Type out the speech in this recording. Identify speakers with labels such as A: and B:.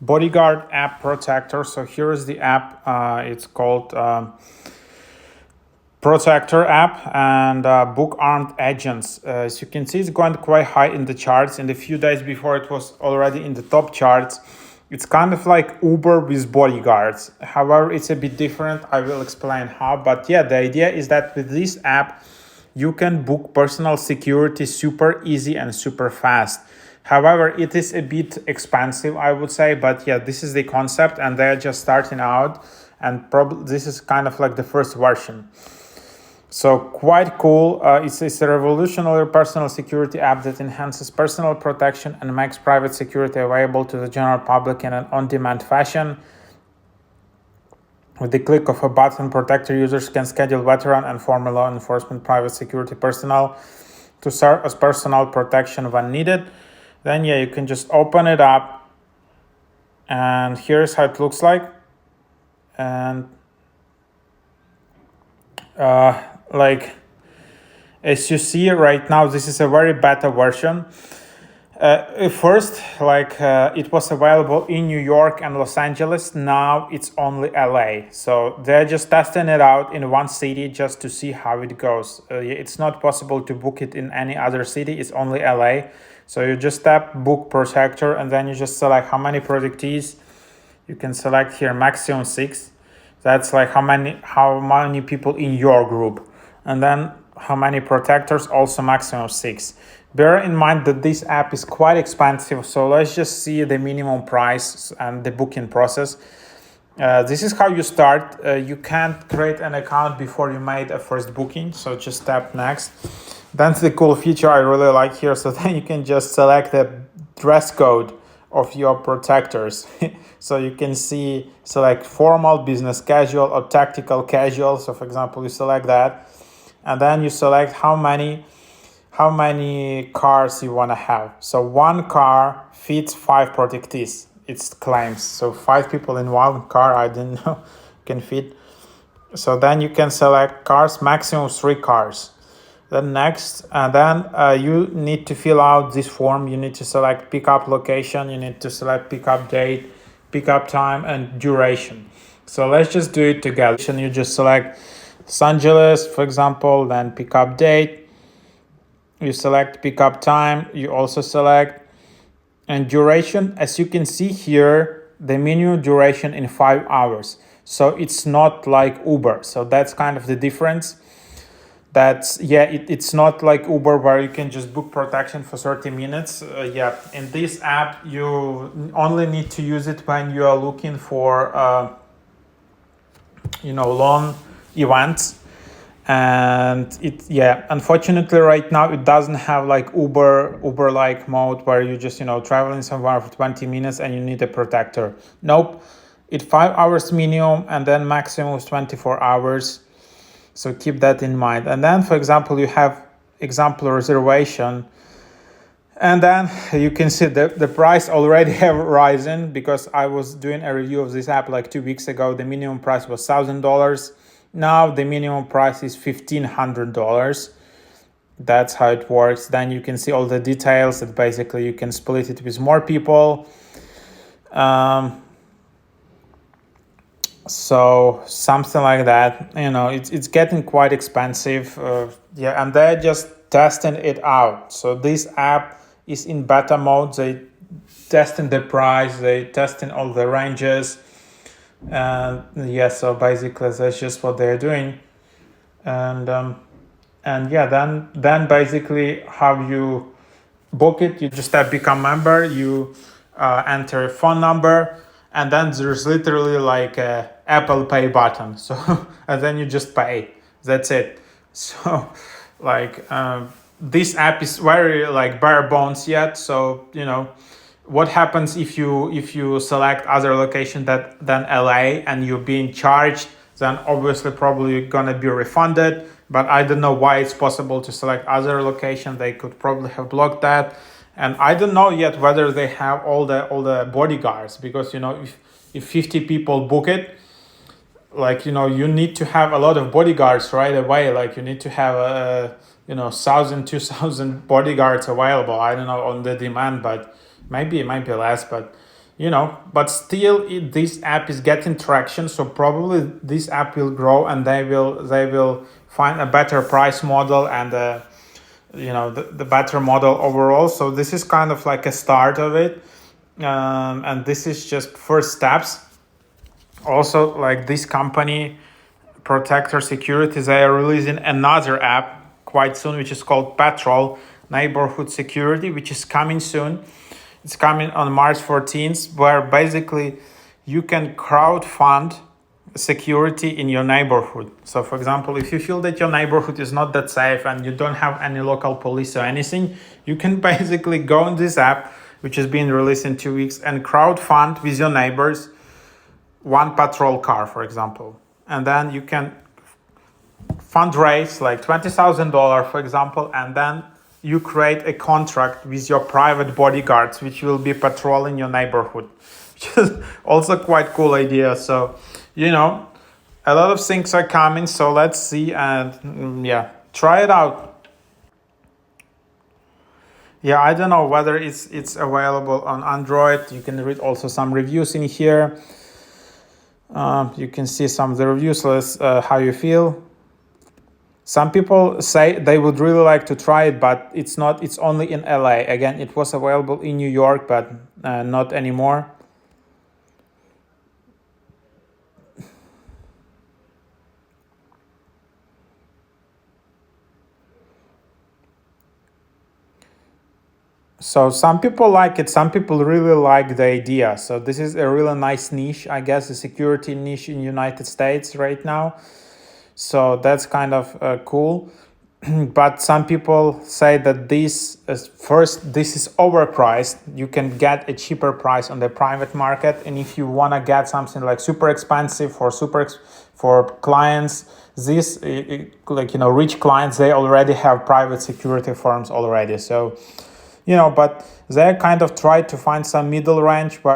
A: Bodyguard App Protector. So here is the app. It's called Protector app, and Book Armed Agents. As you can see, it's going quite high in the charts. In the few days before, it was already in the top charts. It's kind of like Uber with bodyguards. However, it's a bit different. I will explain how. But yeah, the idea is that with this app, you can book personal security super easy and super fast. However, it is a bit expensive, I would say. But yeah, this is the concept, and they're just starting out. And probably this is kind of like the first version. So quite cool. It's a revolutionary personal security app that enhances personal protection and makes private security available to the general public in an on-demand fashion. With the click of a button, Protector users can schedule veteran and former law enforcement private security personnel to serve as personal protection when needed. Then yeah, you can just open it up, and here's how it looks like. And like as you see right now, this is a very beta version. First, it was available in New York and Los Angeles. Now it's only LA. So they're just testing it out in one city just to see how it goes. It's not possible to book it in any other city. It's only LA. So you just tap Book Protector, and then you just select how many protectees. You can select here maximum 6. That's like how many people in your group. And then how many protectors, also maximum 6. Bear in mind that this app is quite expensive, so let's just see the minimum price and the booking process. This is how you start. You can't create an account before you made a first booking, so just tap next. That's the cool feature I really like here. So then you can just select the dress code of your protectors. So you can select formal, business casual, or tactical casual. So for example, you select that, and then you select how many cars you want to have. So one car fits 5 protectees, it claims. So 5 people in one car, I didn't know, can fit. So then you can select cars, maximum 3 cars. Then next, and then you need to fill out this form. You need to select pickup location, you need to select pickup date, pickup time, and duration. So let's just do it together. You just select Los Angeles, for example, then pickup date. You select pickup time, you also select, and duration. As you can see here, the minimum duration in 5 hours. So it's not like Uber. So that's kind of the difference. It's not like Uber where you can just book protection for 30 minutes. In this app, you only need to use it when you are looking for, long events. And unfortunately right now it doesn't have like Uber like mode where you just traveling somewhere for 20 minutes and you need a protector. Nope, it's 5 hours minimum, and then maximum is 24 hours. So keep that in mind. And then for example, you have example reservation, and then you can see the price already have risen, because I was doing a review of this app like 2 weeks ago. The minimum price was $1,000. Now the minimum price is $1,500. That's how it works. Then you can see all the details that basically you can split it with more people. So something like that. It's getting quite expensive. And they're just testing it out. So this app is in beta mode. They testing the price. They testing all the ranges. So basically that's just what they're doing. Then basically how you book it, you just become member, you enter a phone number, and then there's literally like a Apple Pay button. So and then you just pay. That's it. So this app is very like bare bones yet. So what happens if you select other location than LA and you're being charged, then obviously probably gonna be refunded. But I don't know why it's possible to select other location. They could probably have blocked that. And I don't know yet whether they have all the bodyguards, because if 50 people book it, you need to have a lot of bodyguards right away. Like you need to have 1,000, 2,000 bodyguards available. I don't know on the demand, but maybe it might be less. But but still this app is getting traction, so probably this app will grow and they will find a better price model and the better model overall. So this is kind of like a start of it, and this is just first steps. Also, like this company Protector Security, they are releasing another app quite soon, which is called Patrol Neighborhood Security, which is coming soon. It's coming on March 14th, where basically you can crowdfund security in your neighborhood. So, for example, if you feel that your neighborhood is not that safe and you don't have any local police or anything, you can basically go on this app, which is being released in 2 weeks, and crowdfund with your neighbors one patrol car, for example. And then you can fundraise like $20,000, for example, and then you create a contract with your private bodyguards, which will be patrolling your neighborhood, which is also quite cool idea. So, a lot of things are coming. So let's see and try it out. Yeah, I don't know whether it's available on Android. You can read also some reviews in here. You can see some of the reviews. How you feel. Some people say they would really like to try it, but it's not. It's only in LA. Again, it was available in New York, but not anymore. So some people like it. Some people really like the idea. So this is a really nice niche, I guess, a security niche in United States right now. So that's kind of cool. But some people say that this is overpriced. You can get a cheaper price on the private market, and if you want to get something like super expensive for clients, this rich clients, they already have private security firms already. So but they kind of try to find some middle range where